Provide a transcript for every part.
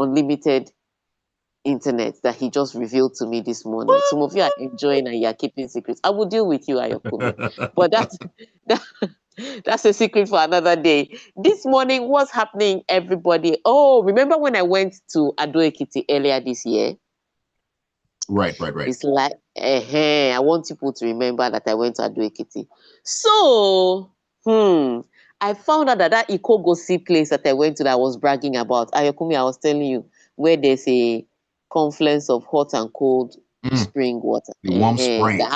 unlimited internet that he just revealed to me this morning. Some of you are enjoying and you're keeping secrets. I will deal with you, Ayokunmi. But that, that's a secret for another day. This morning, what's happening, everybody? Oh, remember when I went to Ado-Ekiti earlier this year? Right. It's like, I want people to remember that I went to Ado-Ekiti. So, I found out that Ikogosi place that I went to that I was bragging about, Ayokunmi, I was telling you, where there's a confluence of hot and cold spring water. The warm spring. That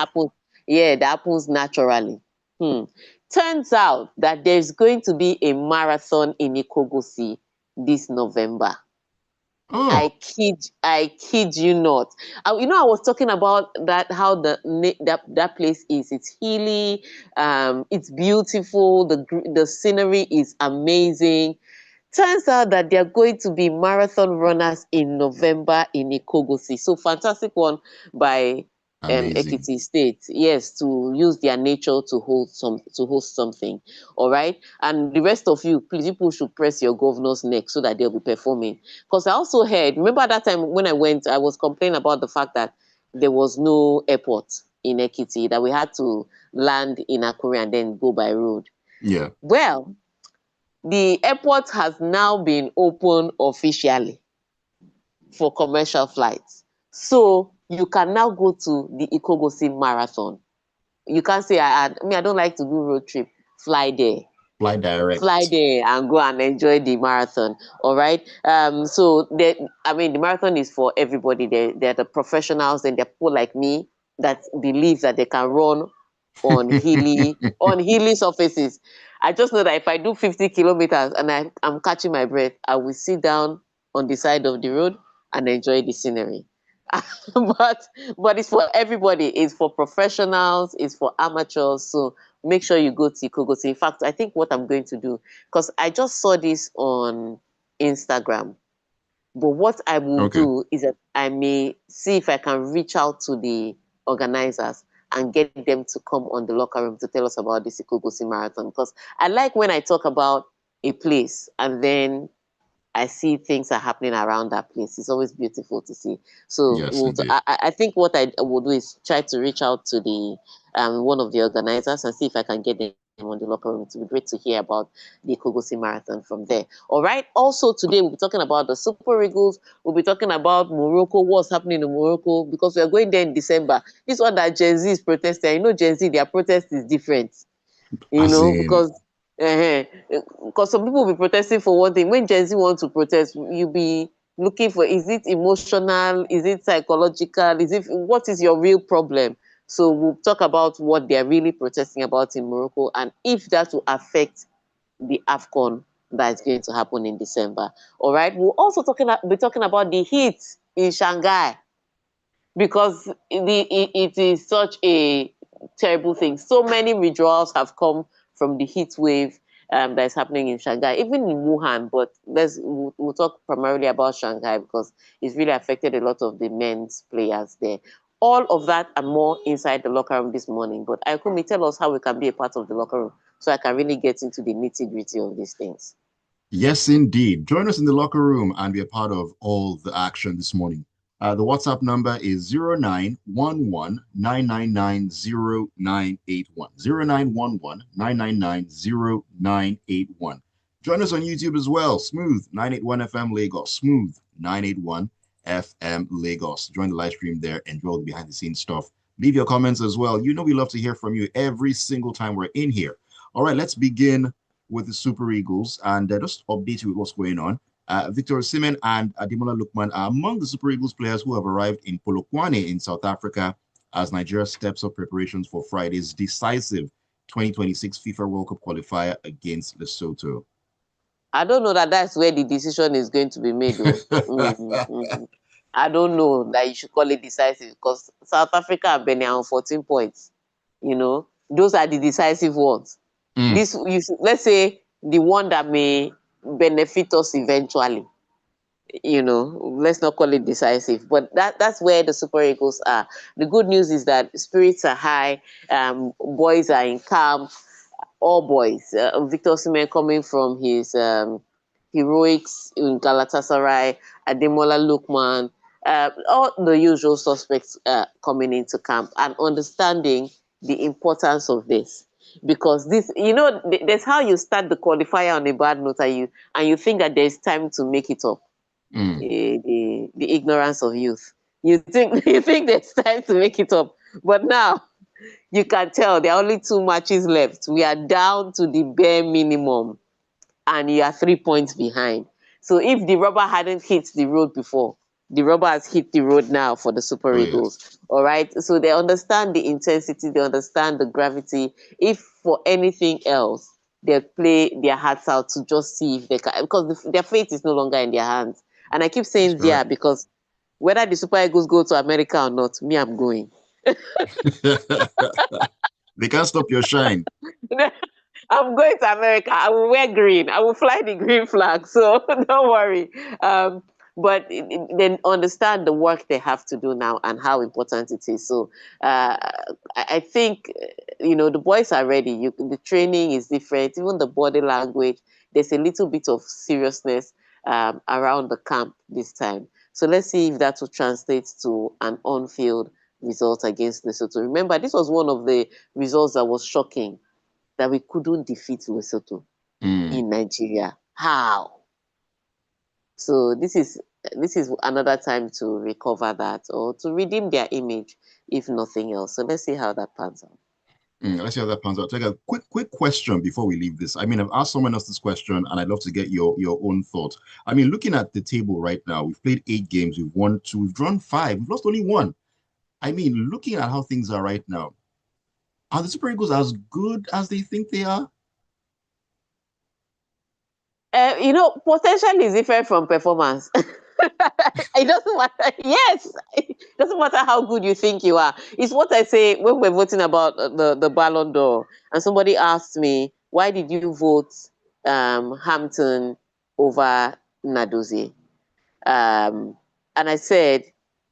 happens naturally. Turns out that there's going to be a marathon in Ikogosi this November. Oh. I kid you not. I was talking about that, how that place is. It's hilly, it's beautiful. The scenery is amazing. Turns out that there are going to be marathon runners in November in Ikogosi. So fantastic one by Ekiti State. Yes, to use their nature to host something. All right. And the rest of you, please, people should press your governor's neck so that they'll be performing. Because I also heard, remember that time when I went, I was complaining about the fact that there was no airport in Ekiti, that we had to land in Akure and then go by road. Yeah. Well, the airport has now been opened officially for commercial flights. So you can now go to the Ikogosi Marathon. You can't say, I don't like to do road trip. Fly there. Fly direct. Fly there and go and enjoy the marathon. All right. So the marathon is for everybody. They're the professionals, and they're people like me that believe that they can run on hilly surfaces. I just know that if I do 50 kilometers and I'm catching my breath, I will sit down on the side of the road and enjoy the scenery. but it's for everybody. It's for professionals. It's for amateurs. So make sure you go to Ikogosi. In fact, I think what I'm going to do, because I just saw this on Instagram, but what I will do is that I may see if I can reach out to the organizers and get them to come on the locker room to tell us about this Ikogosi Marathon. Because I like when I talk about a place and then I see things are happening around that place. It's always beautiful to see. So yes, I think what I will do is try to reach out to the one of the organizers and see if I can get them on the locker room. It would be great to hear about the Ikogosi Marathon from there. All right. Also today we'll be talking about the Super Eagles. We'll be talking about Morocco, what's happening in Morocco, because we are going there in December. This one that Gen Z is protesting. Gen Z, their protest is different. Because some people will be protesting for one thing. When Gen Z wants to protest, you'll be looking for, is it emotional? Is it psychological? What is your real problem? So we'll talk about what they're really protesting about in Morocco and if that will affect the AFCON that is going to happen in December. All right. We'll also be talking about the heat in Shanghai, because it is such a terrible thing. So many withdrawals have come from the heat wave that is happening in Shanghai, even in Wuhan. But we'll talk primarily about Shanghai because it's really affected a lot of the men's players there. All of that and more inside the locker room this morning. But Ayokunmi, tell us how we can be a part of the locker room so I can really get into the nitty-gritty of these things. Yes, indeed. Join us in the locker room and be a part of all the action this morning. The WhatsApp number is 0911-999-0981. 0911-999-0981. Join us on YouTube as well. Smooth 981 FM Lagos. Smooth 981 FM Lagos. Join the live stream there. Enjoy all the behind the scenes stuff. Leave your comments as well. We love to hear from you every single time we're in here. All right, let's begin with the Super Eagles and just update you with what's going on. Victor Osimhen and Ademola Lookman are among the Super Eagles players who have arrived in Polokwane in South Africa as Nigeria steps up preparations for Friday's decisive 2026 FIFA World Cup qualifier against Lesotho. I don't know that that's where the decision is going to be made, though. I don't know that you should call it decisive because South Africa and Benin are on 14 points. Those are the decisive ones. Let's say the one that may benefit us eventually. Let's not call it decisive, but that's where the Super Eagles are. The good news is that spirits are high, boys are in camp, all boys. Victor Osimhen coming from heroics in Galatasaray, Ademola Lookman, all the usual suspects coming into camp and understanding the importance of this. Because this, there's how you start the qualifier on a bad note, and you think that there's time to make it up. Mm. The ignorance of youth. You think you think there's time to make it up, but now you can tell there are only 2 matches left. We are down to the bare minimum, and you are 3 points behind. So if the rubber hadn't hit the road before, the rubber has hit the road now for the Super Oh, yes. Eagles. All right. So they understand the intensity, they understand the gravity. If for anything else, they play their hearts out to just see if they can, because their fate is no longer in their hands. And I keep That's saying correct. there because whether the Super Eagles go to America or not, me, I'm going. They can't stop your shine. I'm going to America. I will wear green. I will fly the green flag. So don't worry. But then understand the work they have to do now and how important it is. So I think the boys are ready. The training is different. Even the body language. There's a little bit of seriousness around the camp this time. So let's see if that will translate to an on-field result against Lesotho. Remember, this was one of the results that was shocking, that we couldn't defeat Lesotho Mm. in Nigeria. How? So this is another time to recover that, or to redeem their image, if nothing else. So let's see how that pans out. Let's see how that pans out. Take a quick question before we leave this. I mean, I've asked someone else this question, and I'd love to get your own thoughts. I mean, looking at the table right now, we've played 8 games, we've won 2, we've drawn 5, we've lost only 1. I mean, looking at how things are right now, are the Super Eagles as good as they think they are? Potential is different from performance. It doesn't matter. Yes, it doesn't matter how good you think you are. It's what I say when we're voting about the Ballon d'Or, and somebody asked me, "Why did you vote Hampton over Nadozie?" Um, and I said,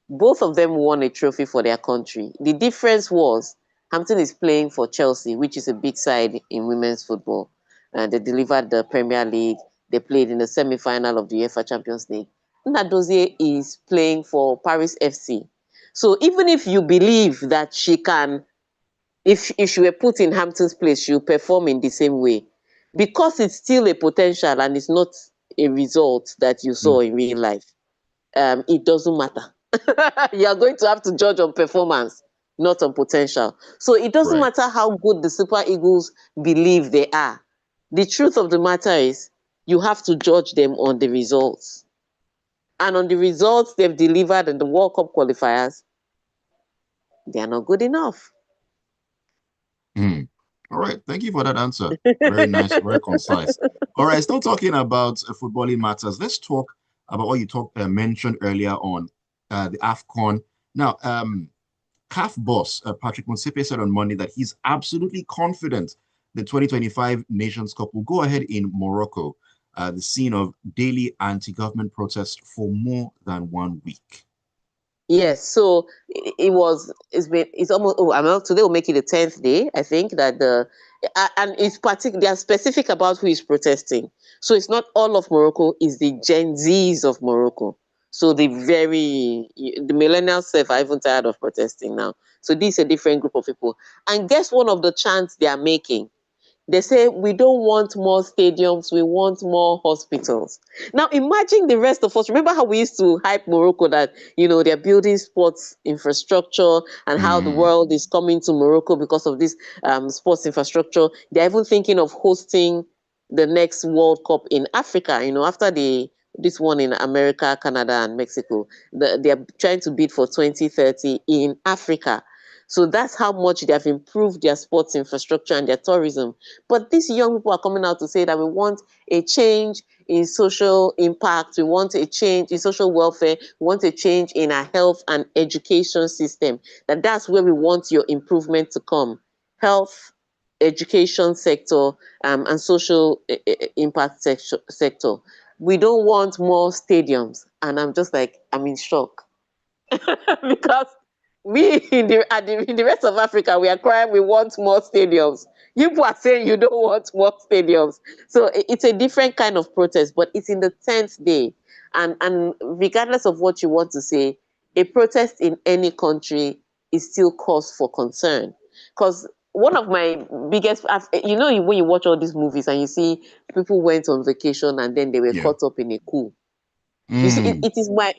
both of them won a trophy for their country. The difference was Hampton is playing for Chelsea, which is a big side in women's football. And they delivered the Premier League. They played in the semi-final of the UEFA Champions League. Nadozie is playing for Paris FC. So even if you believe that she can, if she were put in Hampton's place, she'll perform in the same way. Because it's still a potential and it's not a result that you saw Mm. in real life, it doesn't matter. You are going to have to judge on performance, not on potential. So it doesn't Right. matter how good the Super Eagles believe they are. The truth of the matter is, you have to judge them on the results. And on the results they've delivered in the World Cup qualifiers, they are not good enough. Mm. All right. Thank you for that answer. Very nice, very concise. All right. Still talking about footballing matters. Let's talk about what you mentioned earlier on the AFCON. Now, CAF boss Patrick Motsepe said on Monday that he's absolutely confident the 2025 Nations Cup will go ahead in Morocco, the scene of daily anti-government protests for more than 1 week. Yes, so it's almost, today will make it the 10th day, I think, that and it's particular, they are specific about who is protesting. So it's not all of Morocco, it's the Gen Zs of Morocco. So the millennials self are even tired of protesting now. So this is a different group of people. And guess one of the chants they are making? They say, we don't want more stadiums, we want more hospitals. Now imagine the rest of us. Remember how we used to hype Morocco that, they're building sports infrastructure, and how the Mm. world is coming to Morocco because of this sports infrastructure. They're even thinking of hosting the next World Cup in Africa, after this one in America, Canada, and Mexico. They're trying to bid for 2030 in Africa. So that's how much they have improved their sports infrastructure and their tourism. But these young people are coming out to say that we want a change in social impact, we want a change in social welfare, we want a change in our health and education system. That's where we want your improvement to come. Health, education sector, and social impact sector. We don't want more stadiums. And I'm just like, I'm in shock. Because we in the rest of Africa, we are crying we want more stadiums. You people are saying you don't want more stadiums. So it's a different kind of protest, but it's in the 10th day. And regardless of what you want to say, a protest in any country is still cause for concern. Because one of my biggest, when you watch all these movies and you see people went on vacation and then they were Yeah. caught up in a coup. You see, Mm.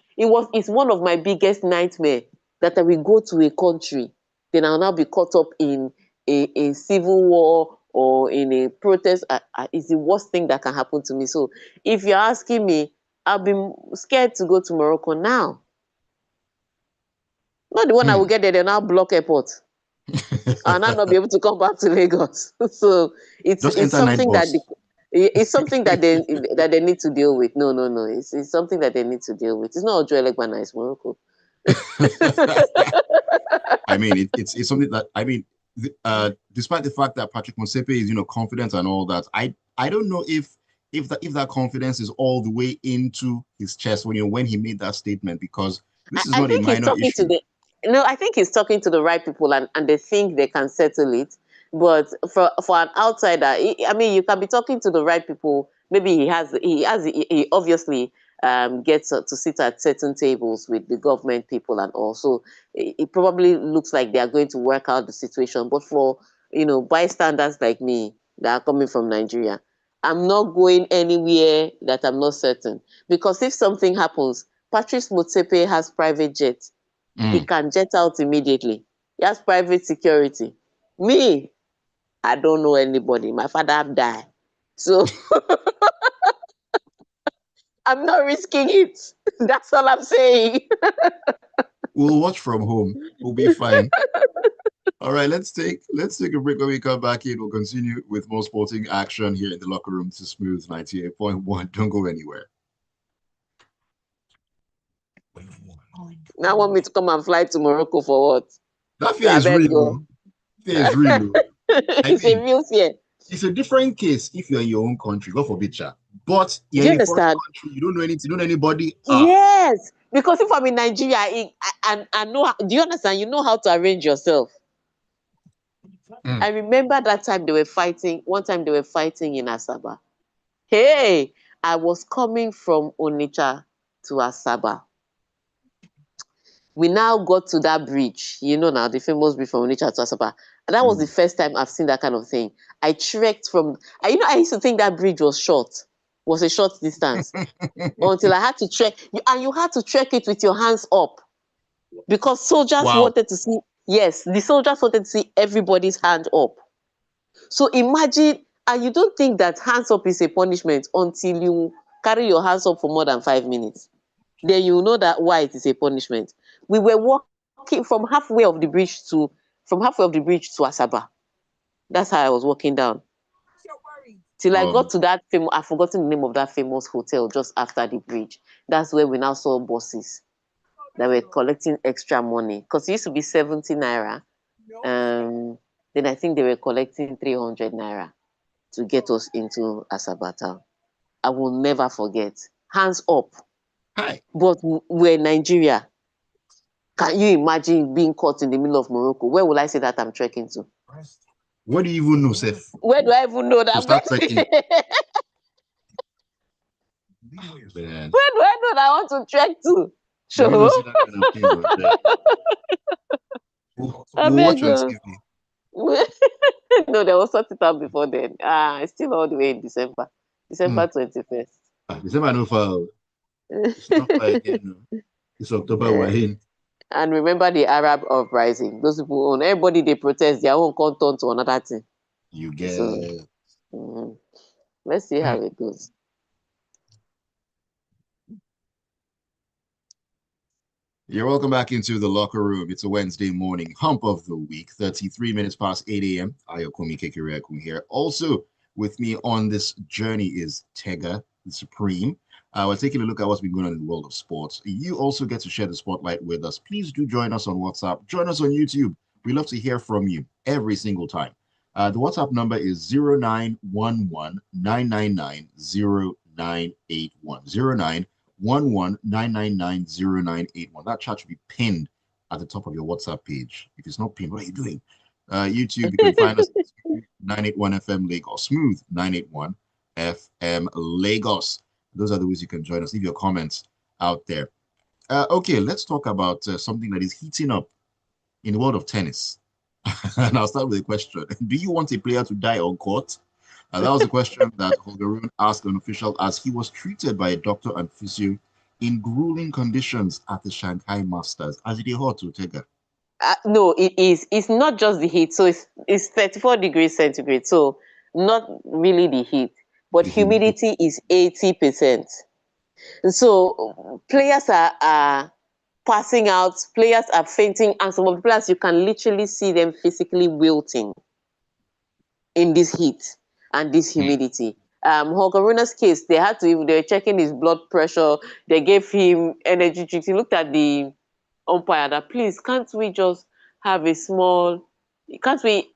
it's one of my biggest nightmare that I will go to a country, then I'll now be caught up in a civil war or in a protest. It's the worst thing that can happen to me. So if you're asking me, I'll be scared to go to Morocco now. Not the one I will get there, then I'll block airport. And I'll not be able to come back to Lagos. So it's Just it's enter night something that bus. it's something that they need to deal with. No, no, no. It's something that they need to deal with. It's not Ojo Elegbana, it's Morocco. I mean, it's something that despite the fact that Patrick Motsepe is confident and all that, I don't know if that confidence is all the way into his chest when he made that statement, because I, this is I not a think he's minor talking to issue. the no, I think he's talking to the right people, and they think they can settle it. But for an outsider, I mean, you can be talking to the right people. Maybe he obviously gets to sit at certain tables with the government people, and also it probably looks like they are going to work out the situation. But for bystanders like me that are coming from Nigeria, I'm not going anywhere that I'm not certain, because if something happens, Patrice Motsepe has private jet. He Mm. can jet out immediately. He has private security. Me, I don't know anybody. My father have died. So I'm not risking it. That's all I'm saying. We'll watch from home. We'll be fine. All right, let's take a break. When we come back in, we'll continue with more sporting action here in the locker room to Smooth 98.1. Don't go anywhere. Now want me to come and fly to Morocco for what? That fear I is beg real, go. though. Fear is real, though. I It's a mean, real fear. it's a different case if you're in your own country, God forbid, cha. But you're Do you in a foreign understand? country, you don't know anything, you don't know anybody. Yes. Because if I'm in Nigeria, I know. Do you understand? You know how to arrange yourself. I Mm. remember that time they were fighting. One time they were fighting in Asaba. Hey, I was coming from Onitsha to Asaba. We now got to that bridge, now the famous bridge from Onitsha to Asaba. And that was the Mm. first time I've seen that kind of thing. I trekked from, I used to think that bridge was a short distance until I had to trek, and you had to trek it with your hands up because soldiers Wow. wanted to see, yes, the soldiers wanted to see everybody's hand up. So imagine, and you don't think that hands up is a punishment until you carry your hands up for more than 5 minutes. Then you know that why it is a punishment. We were walking from halfway of the bridge to Asaba. That's how I was walking down. Till I got Um, to that famous, I've forgotten the name of that famous hotel just after the bridge. That's where we now saw buses that were collecting extra money. Because it used to be 70 naira. Then I think they were collecting 300 naira to get us into Asaba town. I will never forget. Hands up. hi. But we're in Nigeria. Can you imagine being caught in the middle of Morocco? Where will I say that I'm trekking to? What do you even know, Seth? Where do I even know that To I'm going start to? trekking. Man, Where do I know that I want to trek to? you know, Sure. see that kind of thing, but I we'll watch beg on you. TV. No, they will sort it out before then. It's still all the way in December. Mm. December 21st. December no far. It's not far again. No. It's October we're Eh, in. and remember the Arab uprising. Those people own everybody they protest, their own come turn to another thing. You So get. mhm. Let's see Mm. how it goes. You're welcome back into the locker room. It's a Wednesday morning, hump of the week, 33 minutes past 8 a.m. Ayokunmi Kekireku here. Also with me on this journey is Tega, the Supreme. We're taking a look at what's been going on in the world of sports. You also get to share the spotlight with us. Please do join us on WhatsApp. Join us on YouTube. We love to hear from you every single time. The WhatsApp number is 0911 999 0911 999 0981. That chat should be pinned at the top of your WhatsApp page. If it's not pinned, what are you doing? YouTube, you can find us 981 FM Lagos. Smooth 981 FM Lagos. Those are the ways you can join us. Leave your comments out there. Okay, let's talk about something that is heating up in the world of tennis. And I'll start with a question. Do you want a player to die on court? That was the question that Holgerun asked an official as he was treated by a doctor and physio in grueling conditions at the Shanghai Masters. As it is hot to Tega. No, it is. It's not just the heat. So it's 34 degrees centigrade. So not really the heat, but The humidity. humidity is 80%. And so players are passing out, players are fainting, and some of the players you can literally see them physically wilting in this heat and this Mm, humidity. Holger Rune's case, they were checking his blood pressure, they gave him energy drinks. He looked at the umpire that, please, can't we just have a small, can't we,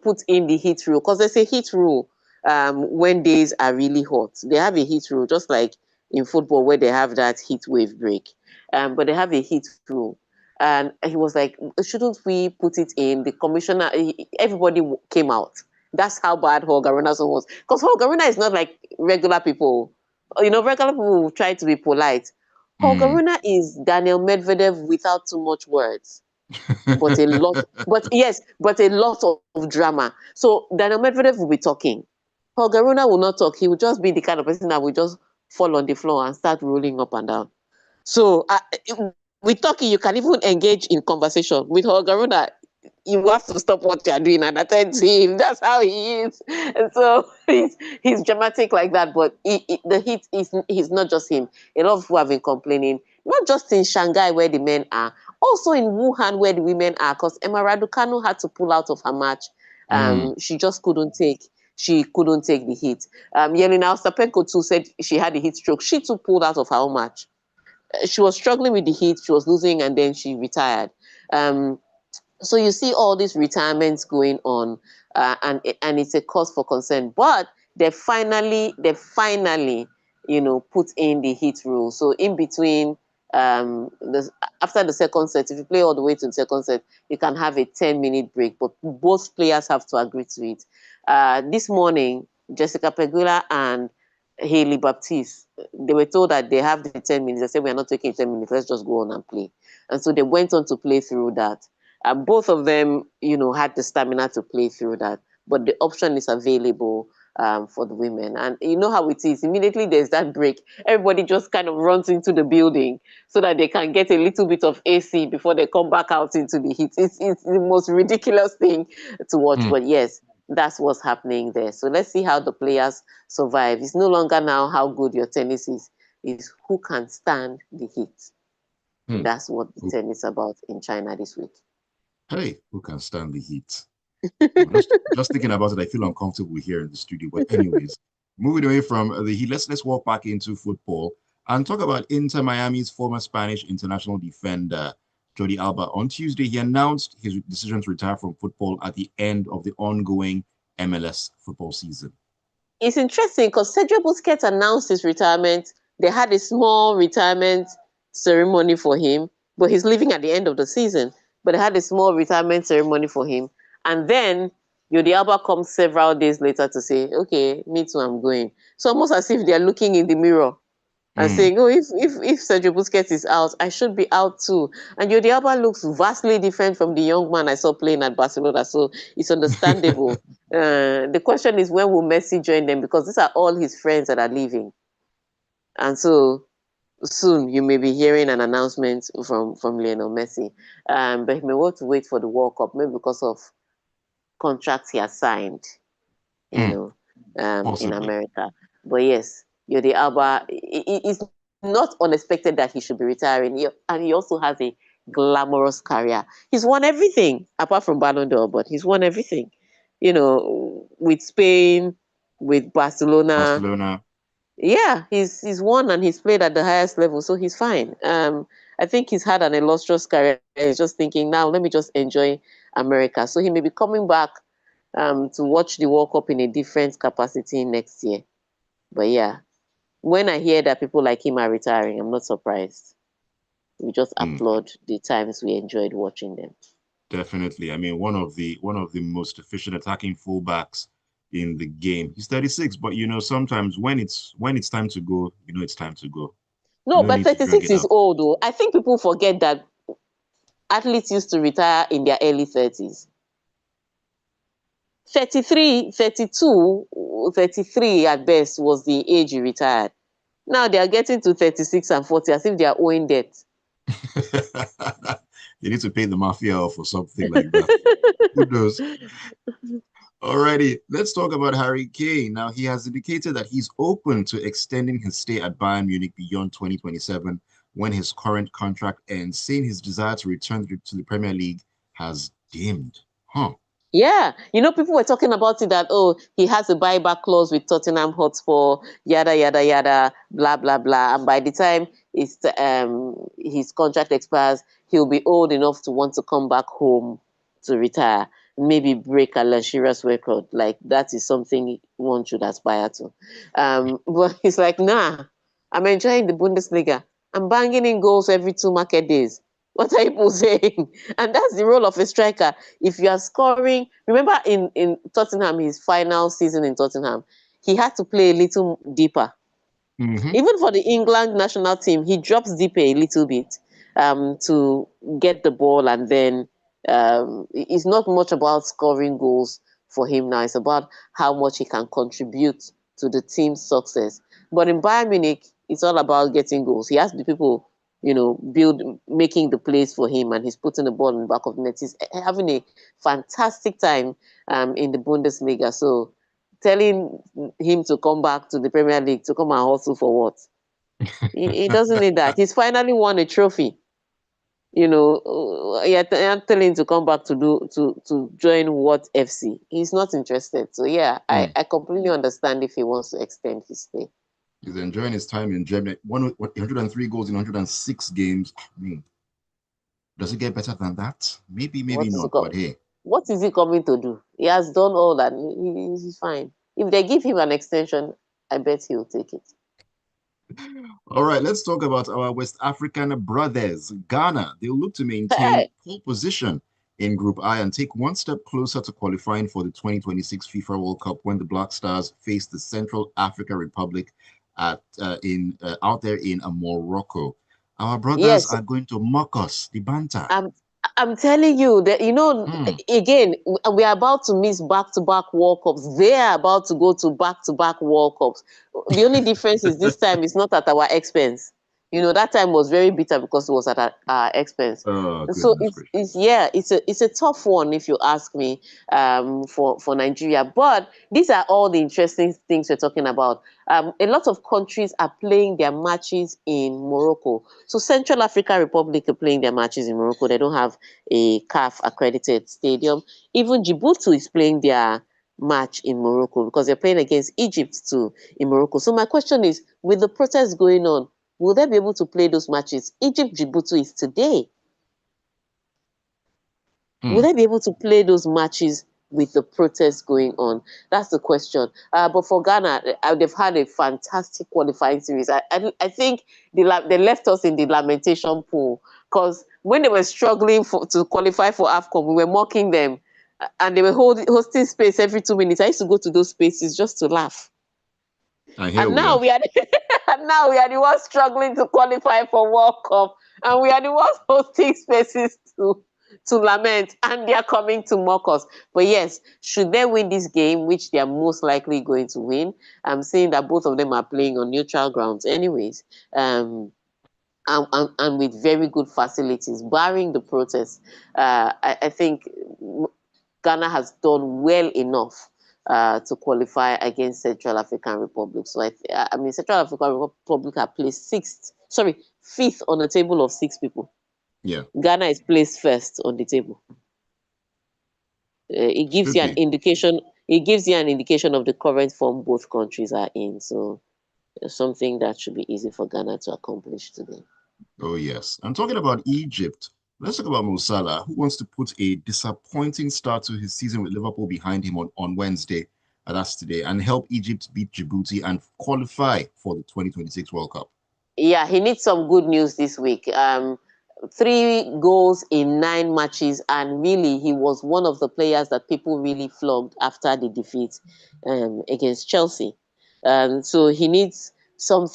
put in the heat rule? Because there's a heat rule when days are really hot. They have a heat rule, just like in football where they have that heat wave break. But they have a heat rule. And he was like, shouldn't we put it in? The commissioner, everybody came out. That's how bad Holger Rune was. Because Holger Rune is not like regular people. Regular people will try to be polite. Holger mm. Rune is Daniel Medvedev without too much words, but a lot, but a lot of drama. So Daniel Medvedev will be talking. Holger Rune will not talk. He will just be the kind of person that will just fall on the floor and start rolling up and down. So with talking, you can even engage in conversation. With Holger Rune, you have to stop what you're doing and attend to him. That's how he is. And so he's dramatic like that. But the heat is he's not just him. A lot of people have been complaining, not just in Shanghai where the men are, also in Wuhan where the women are, because Emma Raducanu had to pull out of her match. Mm. She just couldn't take. She couldn't take the heat. Yelena Ostapenko too said she had a heat stroke. She too pulled out of her own match. She was struggling with the heat. She was losing, and then she retired. So you see all these retirements going on, and it's a cause for concern. But they finally, put in the heat rule. So in between, after the second set, if you play all the way to the second set, you can have a 10-minute break. But both players have to agree to it. This morning, Jessica Pegula and Hailey Baptiste, they were told that they have the 10 minutes. They said, we are not taking 10 minutes. Let's just go on and play. And so they went on to play through that. Both of them, had the stamina to play through that. But the option is available for the women. And you know how it is. Immediately there's that break, everybody just kind of runs into the building so that they can get a little bit of AC before they come back out into the heat. It's the most ridiculous thing to watch. Mm. But yes, that's what's happening there. So let's see how the players survive. It's no longer now how good your tennis is. It's who can stand the heat. Mm. That's what the Who- tennis about in China this week. Hey, who can stand the heat? Just thinking about it, I feel uncomfortable here in the studio. But anyways, moving away from the heat, let's walk back into football and talk about Inter Miami's former Spanish international defender Jordi Alba. On Tuesday, he announced his decision to retire from football at the end of the ongoing MLS football season. It's interesting because Sergio Busquets announced his retirement. They had a small retirement ceremony for him, but he's leaving at the end of the season. But they had a small retirement ceremony for him. And then Jordi Alba comes several days later to say, okay, me too, I'm going. So almost as if they're looking in the mirror and Mm. saying, oh, if Sergio Busquets is out, I should be out too. And Jordi Alba looks vastly different from the young man I saw playing at Barcelona, so it's understandable. The question is, when will Messi join them? Because these are all his friends that are leaving. And so soon you may be hearing an announcement from Lionel Messi. But he may want to wait for the World Cup, maybe because of contracts he has signed, you Mm. know, in Possibly. America. But yes, Jordi Alba, it's not unexpected that he should be retiring. And he also has a glamorous career. He's won everything apart from Ballon d'Or, but he's won everything. With Spain, with Barcelona. Barcelona. Yeah, he's won and he's played at the highest level, so he's fine. I think he's had an illustrious career. He's just thinking, now let me just enjoy America. So he may be coming back to watch the World Cup in a different capacity next year. But yeah, when I hear that people like him are retiring, I'm not surprised. We just Mm. applaud the times we enjoyed watching them. Definitely. I mean, one of the most efficient attacking fullbacks in the game. He's 36, but sometimes when it's time to go, it's time to go. No, No but need to drag 36 it is out. old though. I think people forget that athletes used to retire in their early 30s. 33, 32, 33 at best was the age he retired. Now they are getting to 36 and 40 as if they are owing debt. You need to pay the mafia off or something like that. Who knows? Alrighty, let's talk about Harry Kane. Now, he has indicated that he's open to extending his stay at Bayern Munich beyond 2027 when his current contract ends, saying his desire to return to the Premier League has dimmed. Huh. Yeah, people were talking about it that, oh, he has a buyback clause with Tottenham Hotspur, yada yada yada, blah blah blah. And by the time his contract expires, he'll be old enough to want to come back home to retire, maybe break Alan Shearer's record. Like that is something one should aspire to. But he's like, nah, I'm enjoying the Bundesliga. I'm banging in goals every 2 market days. What are people saying? And that's the role of a striker. If you are scoring, remember in Tottenham, his final season in Tottenham, he had to play a little deeper. Hmm. Even for the England national team, he drops deeper a little bit to get the ball, and then it's not much about scoring goals for him now. It's about how much he can contribute to the team's success. But in Bayern Munich, it's all about getting goals. He has the people, making the plays for him, and he's putting the ball in the back of the net. He's having a fantastic time in the Bundesliga. So telling him to come back to the Premier League to come and hustle for what? He doesn't need that. He's finally won a trophy. You're telling him to come back to join what FC? He's not interested. So yeah, I, Hmm. I completely understand if he wants to extend his stay. He's enjoying his time in Germany. 103 goals in 106 games. I mean, does it get better than that? Maybe, maybe What is he not. com- But hey, What is he coming to do? He has done all that. He's fine. If they give him an extension, I bet he'll take it. all right, let's talk about our West African brothers. Ghana, they'll look to maintain Hey, pole position in Group I and take one step closer to qualifying for the 2026 FIFA World Cup when the Black Stars face the Central African Republic out there in Morocco. Our brothers yes, are going to mock us, the banter. I'm I'm telling you that Hmm. again, we are about to miss back-to-back World Cups. They are about to go to back-to-back World Cups. The only difference is this time it's not at our expense. That time was very bitter because it was at our expense. Oh, So goodness it's gracious. yeah, it's a tough one if you ask me, for Nigeria. But these are all the interesting things we're talking about. A lot of countries are playing their matches in Morocco. So Central African Republic are playing their matches in Morocco. They don't have a CAF accredited stadium. Even Djibouti is playing their match in Morocco because they're playing against Egypt too in Morocco. So my question is, with the protests going on, will they be able to play those matches? Egypt Djibouti is today. Will Hmm. they be able to play those matches with the protests going on? That's the question. But for Ghana, they've had a fantastic qualifying series. I think they left us in the lamentation pool because when they were struggling to qualify for AFCON, we were mocking them, and they were hosting space every 2 minutes. I used to go to those spaces just to laugh. And here And we now are. we are and now we are the ones struggling to qualify for World Cup, and we are the ones hosting spaces to lament, and they are coming to mock us. But yes, should they win this game, which they are most likely going to win, I'm seeing that both of them are playing on neutral grounds, anyways. And with very good facilities, barring the protests. I think Ghana has done well enough to qualify against Central African Republic. So I mean, Central African Republic are placed fifth on a table of six people. Yeah, Ghana is placed first on the table. It gives should you an be. indication. It gives you an indication of the current form both countries are in. So something that should be easy for Ghana to accomplish today. Oh, yes. I'm talking about Egypt. Let's talk about Mo Salah, who wants to put a disappointing start to his season with Liverpool behind him on Wednesday, that's today, and help Egypt beat Djibouti and qualify for the 2026 World Cup. Yeah, he needs some good news this week. 3 goals in 9 matches, and really he was one of the players that people really flogged after the defeat against Chelsea. So he needs some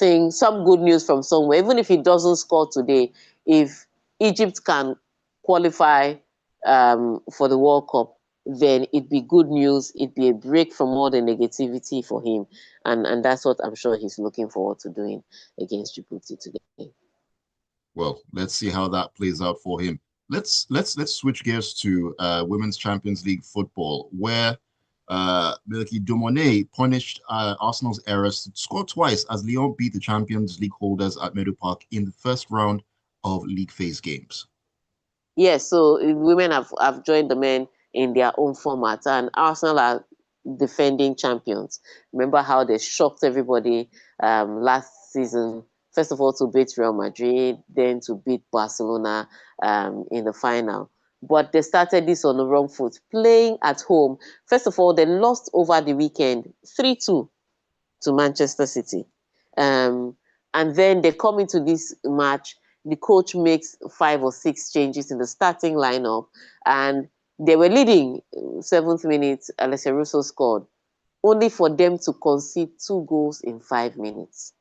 good news from somewhere. Even if he doesn't score today, if Egypt can qualify for the World Cup, then it'd be good news. It'd be a break from all the negativity for him, and that's what I'm sure he's looking forward to doing against Djibouti today. Well, let's see how that plays out for him. Let's switch gears to Women's Champions League football, where Milky Dumone punished Arsenal's errors to score twice as Lyon beat the Champions League holders at Meadow Park in the first round of league phase games. Yes, so women have joined the men in their own format, and Arsenal are defending champions. Remember how they shocked everybody last season? First of all, to beat Real Madrid, then to beat Barcelona in the final. But they started this on the wrong foot, playing at home. First of all, they lost over the weekend 3-2 to Manchester City. Um, and then they come into this match, the coach makes 5 or 6 changes in the starting lineup, and they were leading 7th minute, Alessia Russo scored, only for them to concede 2 goals in 5 minutes.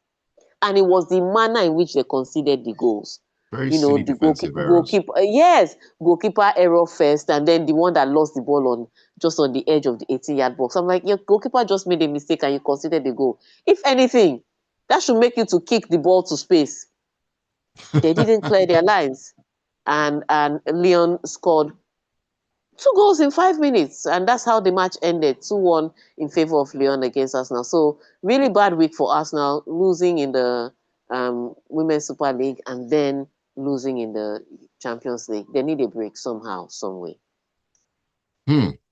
And it was the manner in which they conceded the goals. Very You know, silly the defensive errors. goalkeeper, yes, goalkeeper error first, and then the one that lost the ball on just on the edge of the 18-yard box. I'm like, your goalkeeper just made a mistake and you considered the goal. If anything, that should make you to kick the ball to space. They didn't clear their lines, and Leon scored 2 goals in 5 minutes, and that's how the match ended, 2-1 in favor of Lyon against Arsenal. So really bad week for Arsenal, losing in the Women's Super League and then losing in the Champions League. They need a break somehow, some way.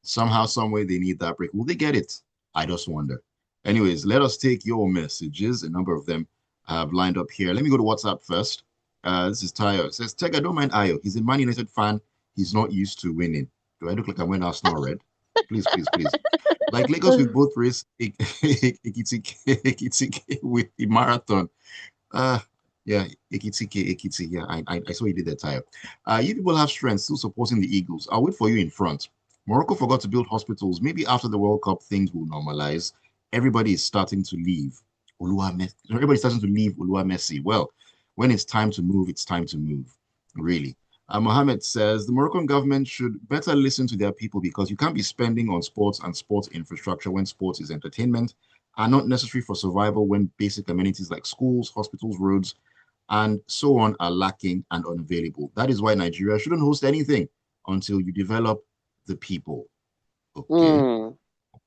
Somehow, some way they need that break. Will they get it? I just wonder. Anyways, let us take your messages. A number of them have lined up here. Let me go to WhatsApp first. This is Tayo. It says, Tega, don't mind Ayo. He's a Man United fan. He's not used to winning. Do I look like I'm wearing Arsenal red? Please, please, please. Like Lagos with both race, Ekitike with the marathon. Yeah, Ekitike. Yeah, I saw you did that, Tayo. You people have strength still supporting the Eagles. I'll wait for you in front. Morocco forgot to build hospitals. Maybe after the World Cup, things will normalize. Everybody is starting to leave. Everybody's starting to leave Ulua Messi. Well, when it's time to move, it's time to move. Really. Mohammed says the Moroccan government should better listen to their people because you can't be spending on sports and sports infrastructure when sports is entertainment and not necessary for survival when basic amenities like schools, hospitals, roads, and so on are lacking and unavailable. That is why Nigeria shouldn't host anything until you develop the people. Okay.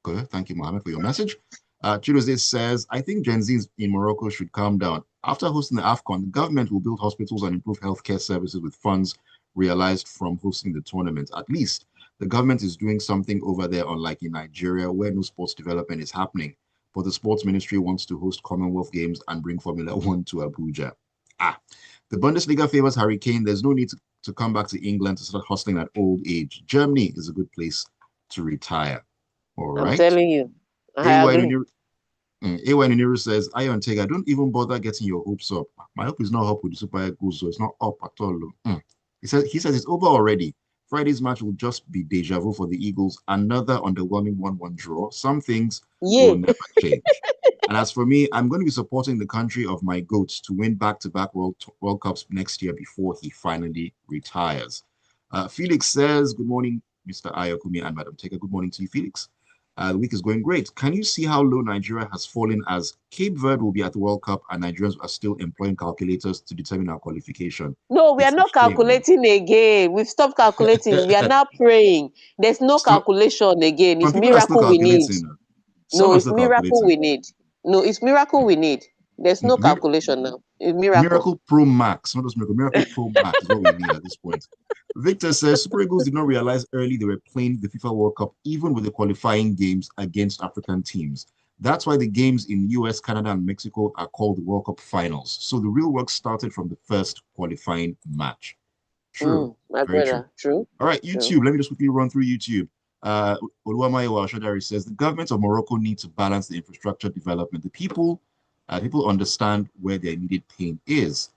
Okay. Thank you, Mohammed, for your message. Chirozé says, I think Gen Zs in Morocco should calm down. After hosting the AFCON, the government will build hospitals and improve healthcare services with funds realized from hosting the tournament. At least the government is doing something over there, unlike in Nigeria, where no sports development is happening. But the sports ministry wants to host Commonwealth Games and bring Formula One to Abuja. The Bundesliga favors Harry Kane. There's no need to come back to England to start hustling at old age. Germany is a good place to retire. All right. I'm telling you. I agree. AY Nuniru says, Ayo and Tega, don't even bother getting your hopes up. My hope is not up with the Super Eagles, so it's not up at all. He says it's over already. Friday's match will just be deja vu for the Eagles. Another underwhelming 1-1 draw. Some things will never change. And as for me, I'm going to be supporting the country of my goats to win back-to-back World Cups next year before he finally retires. Felix says, good morning, Mr. Ayokunmi and Madam Tega. Good morning to you, Felix. The week is going great. Can you see how low Nigeria has fallen as Cape Verde will be at the World Cup and Nigerians are still employing calculators to determine our qualification? No, we are not calculating again. We've stopped calculating. We are now praying. There's no calculation again. It's miracle we need. No, it's miracle we need. No, it's miracle we need. There's no calculation now. It's miracle. Miracle Pro Max, not just miracle. Miracle Pro Max is what we need at this point. Victor says Super Eagles did not realize early they were playing the FIFA World Cup, even with the qualifying games against African teams. That's why the games in US, Canada, and Mexico are called the World Cup finals. So the real work started from the first qualifying match. True. My brother. True. All right, YouTube. True. Let me just quickly run through YouTube. Oluwamayo Shadari says the government of Morocco needs to balance the infrastructure development. The people understand where their needed pain is.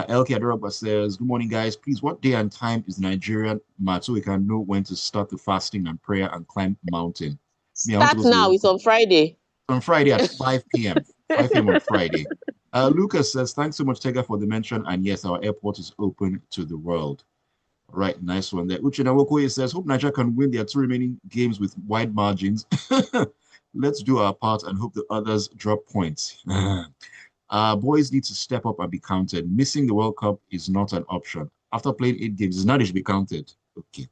LK Adoraba says, good morning, guys. Please, what day and time is the Nigerian match so we can know when to start the fasting and prayer and climb mountain? Me, I want to go Start to the now. World It's Cup on Friday. on Friday at 5 p.m. 5 p.m. on Friday. Lucas says, thanks so much, Tega, for the mention. And yes, our airport is open to the world. Right, nice one there. Uchina Wokoye says, hope Nigeria can win their 2 remaining games with wide margins. Let's do our part and hope the others drop points. Boys need to step up and be counted. Missing the World Cup is not an option. After playing 8 games, it's not to be counted. Okay.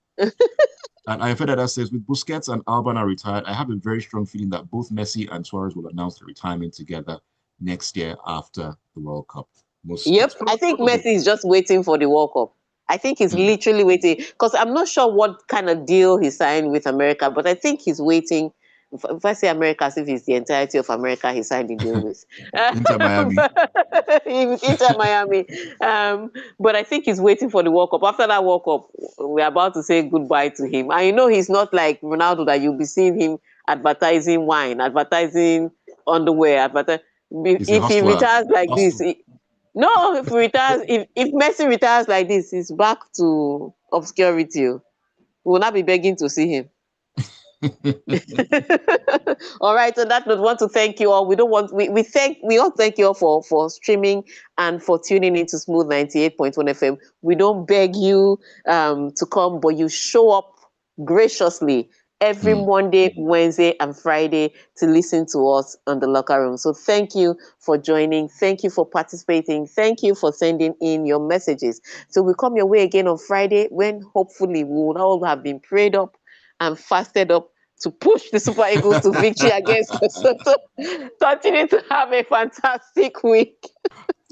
And Ayafedada says, with Busquets and Alba now retired, I have a very strong feeling that both Messi and Suarez will announce their retirement together next year after the World Cup. Yep. I think Probably. Messi is just waiting for the World Cup. I think he's Mm. literally waiting because I'm not sure what kind of deal he signed with America, but I think he's waiting. If I say America, as if it's the entirety of America he signed the deal with. Inter Miami. Inter Miami. But I think he's waiting for the World Cup. After that World Cup, we're about to say goodbye to him. And you know, he's not like Ronaldo that you'll be seeing him advertising wine, advertising underwear, He's a if he hustler. retires like this, Hustle. no, if he retires, if Messi retires like this, he's back to obscurity. We will not be begging to see him. All right. On that note, want to thank you all. We all thank you all for streaming and for tuning into Smooth 98.1 FM. We don't beg you to come, but you show up graciously every Mm. Monday, Wednesday, and Friday to listen to us on the locker room. So thank you for joining. Thank you for participating. Thank you for sending in your messages. So we come your way again on Friday when hopefully we will all have been prayed up and fasted up to push the Super Eagles to victory against Lesotho. Continue to have a fantastic week.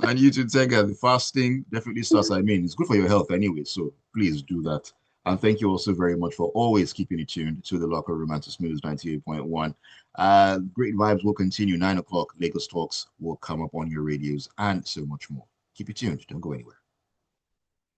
And you too, Tega. The fasting definitely starts. I mean, it's good for your health anyway, so please do that. And thank you also very much for always keeping it tuned to the locker room and to Smooth 98.1. Great vibes will continue. 9 o'clock, Lagos Talks will come up on your radios and so much more. Keep it tuned. Don't go anywhere.